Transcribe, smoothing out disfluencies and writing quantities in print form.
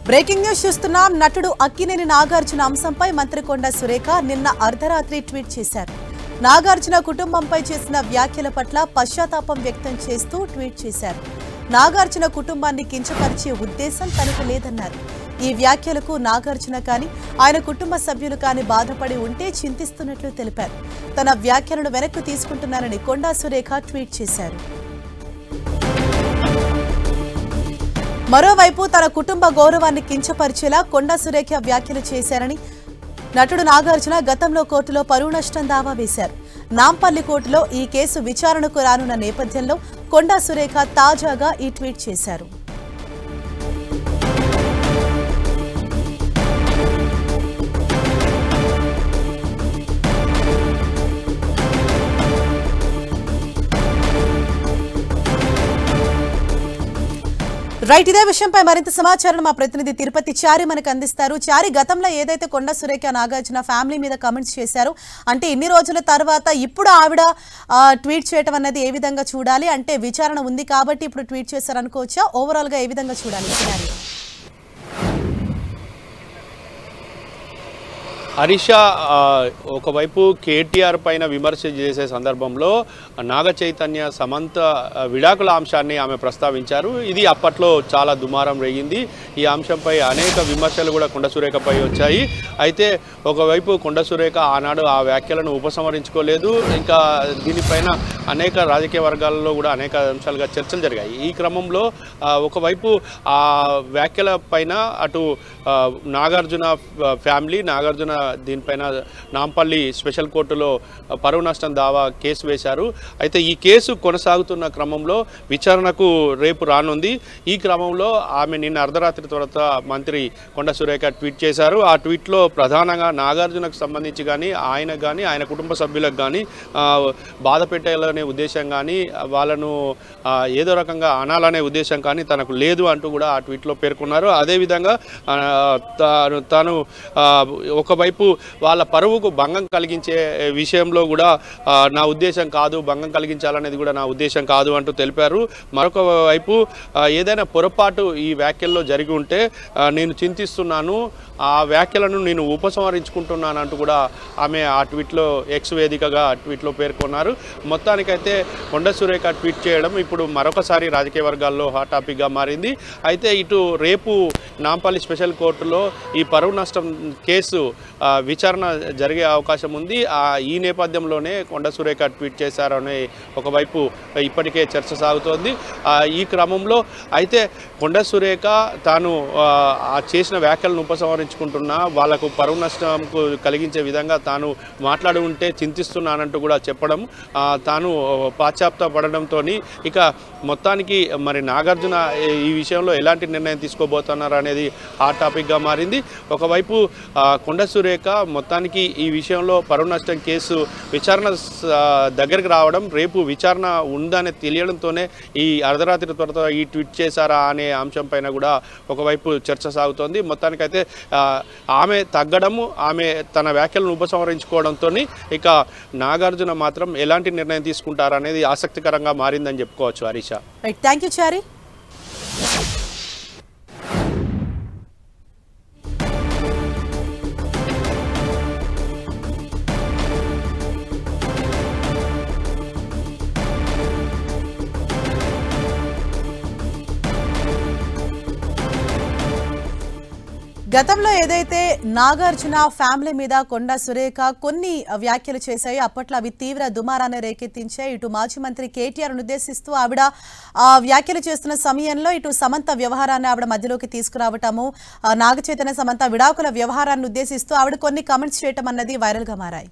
Breaking news చూస్తున్నాం. నటుడు అక్కినేని నాగార్జున అంశంపై మంత్రి కొండా సురేఖ నిన్న అర్ధరాత్రి ట్వీట్ చేశారు. నాగార్జున కుటుంబంపై చేసిన వ్యాఖ్యల పట్ల పశ్చాత్తాపం వ్యక్తం చేస్తూ ట్వీట్ చేశారు. నాగార్జున కుటుంబాన్ని కించపరిచే ఉద్దేశం తనకు లేదన్నారు. ఈ వ్యాఖ్యలకు నాగార్జున కానీ ఆయన కుటుంబ సభ్యులు కానీ బాధపడి ఉంటే చింతిస్తున్నట్లు తెలిపారు. తన వ్యాఖ్యలను వెనక్కి తీసుకుంటున్నారని కొండా సురేఖ ట్వీట్ చేశారు. మరోవైపు తన కుటుంబ గౌరవాన్ని కించపరిచేలా కొండా సురేఖ వ్యాఖ్యలు చేశారని నటుడు నాగార్జున గతంలో కోర్టులో పరువు నష్టం దావా వేశారు. నాంపల్లి కోర్టులో ఈ కేసు విచారణకు రానున్న నేపథ్యంలో కొండా సురేఖ తాజాగా ఈ ట్వీట్ చేశారు. రైట్, ఇదే విషయంపై మరింత సమాచారం మా ప్రతినిధి తిరుపతి చారి మనకు అందిస్తారు. చారి, గతంలో ఏదైతే కొండా సురేఖ నాగార్జున ఫ్యామిలీ మీద కామెంట్స్ చేశారో, అంటే ఇన్ని రోజుల తర్వాత ఇప్పుడు ఆవిడ ట్వీట్ చేయడం అన్నది ఏ విధంగా చూడాలి? అంటే విచారణ ఉంది కాబట్టి ఇప్పుడు ట్వీట్ చేశారు అనుకోవచ్చా? ఓవరాల్ గా ఏ విధంగా చూడాలి? హరీష ఒకవైపు కేటీఆర్ పైన విమర్శ చేసే సందర్భంలో నాగ చైతన్య సమంత విడాకుల అంశాన్ని ఆమె ప్రస్తావించారు. ఇది అప్పట్లో చాలా దుమారం రేగింది. ఈ అంశంపై అనేక విమర్శలు కూడా కొండా సురేఖపై వచ్చాయి. అయితే ఒకవైపు కొండా సురేఖ ఆనాడు ఆ వ్యాఖ్యలను ఉపసంహరించుకోలేదు. ఇంకా దీనిపైన అనేక రాజకీయ వర్గాలలో కూడా అనేక అంశాలుగా చర్చలు జరిగాయి. ఈ క్రమంలో ఒకవైపు ఆ వ్యాఖ్యల పైన అటు నాగార్జున ఫ్యామిలీ, నాగార్జున దీనిపైన నాంపల్లి స్పెషల్ కోర్టులో పరువు నష్టం దావా కేసు వేశారు. అయితే ఈ కేసు కొనసాగుతున్న క్రమంలో విచారణకు రేపు రానుంది. ఈ క్రమంలో ఆమె నిన్న అర్ధరాత్రి తర్వాత మంత్రి కొండా సురేఖ ట్వీట్ చేశారు. ఆ ట్వీట్లో ప్రధానంగా నాగార్జునకు సంబంధించి కానీ ఆయన కుటుంబ సభ్యులకు కానీ బాధ పెట్టాలనే ఉద్దేశం కానీ వాళ్ళను ఏదో రకంగా అనాలనే ఉద్దేశం కానీ తనకు లేదు అంటూ కూడా ఆ ట్వీట్లో పేర్కొన్నారు. అదేవిధంగా తాను ఒకవైపు వాళ్ళ పరువుకు భంగం కలిగించే విషయంలో కూడా నా ఉద్దేశం కాదు, భంగం కలిగించాలనేది కూడా నా ఉద్దేశం కాదు అంటూ తెలిపారు. మరొక వైపు ఏదైనా పొరపాటు ఈ వ్యాఖ్యల్లో జరిగి ఉంటే నేను చింతిస్తున్నాను, ఆ వ్యాఖ్యలను నేను ఉపసంహరించుకుంటున్నాను అంటూ కూడా ఆమె ఆ ట్వీట్లో ఎక్స్ వేదికగా ట్వీట్లో పేర్కొన్నారు. మొత్తానికైతే కొండా సురేఖ ట్వీట్ చేయడం ఇప్పుడు మరొకసారి రాజకీయ వర్గాల్లో హాట్ టాపిక్గా మారింది. అయితే ఇటు రేపు నాంపల్లి స్పెషల్ కోర్టులో ఈ పరువు నష్టం కేసు విచారణ జరిగే అవకాశం ఉంది. ఈ నేపథ్యంలోనే కొండా సురేఖ ట్వీట్ చేశారని ఒకవైపు ఇప్పటికే చర్చ సాగుతోంది. ఈ క్రమంలో అయితే కొండా సురేఖ తాను చేసిన వ్యాఖ్యలను ఉపసంహరించుకుంటున్నా, వాళ్లకు పరువు నష్టంకు కలిగించే విధంగా తాను మాట్లాడి ఉంటే చింతిస్తున్నానంటూ కూడా చెప్పడం, తాను పాశ్చాత్తాపడడంతో ఇక మొత్తానికి మరి నాగార్జున ఈ విషయంలో ఎలాంటి నిర్ణయం తీసుకోబోతున్నారు అనేది హాట్ టాపిక్గా మారింది. ఒకవైపు కొండా సురేఖ మొత్తానికి ఈ విషయంలో పరువు నష్టం కేసు విచారణ దగ్గరికి రావడం, రేపు విచారణ ఉందని తెలియడంతోనే ఈ అర్ధరాత్రి త్వరతో ఈ ట్వీట్ చేశారా అనే అంశం పైన కూడా ఒకవైపు చర్చ సాగుతోంది. మొత్తానికైతే ఆమె తగ్గడము, ఆమె తన వ్యాఖ్యలను ఉపసంహరించుకోవడంతో ఇక నాగార్జున మాత్రం ఎలాంటి నిర్ణయం తీసుకుంటారనేది ఆసక్తికరంగా మారిందని చెప్పుకోవచ్చు. హరీష, థ్యాంక్ యూ చారి. గతంలో ఏదైతే నాగార్జున ఫ్యామిలీ మీద కొండా సురేఖ కొన్ని వ్యాఖ్యలు చేశాయో అప్పట్లో అవి తీవ్ర దుమారాన్ని రేకెత్తించాయి. ఇటు మాజీ మంత్రి కేటీఆర్ ఉద్దేశిస్తూ ఆవిడ వ్యాఖ్యలు చేస్తున్న సమయంలో ఇటు సమంత వ్యవహారాన్ని ఆవిడ మధ్యలోకి తీసుకురావటము, నాగచైతన్య సమంత విడాకుల వ్యవహారాన్ని ఉద్దేశిస్తూ ఆవిడ కొన్ని కామెంట్స్ చేయటం అన్నది వైరల్ గా మారాయి.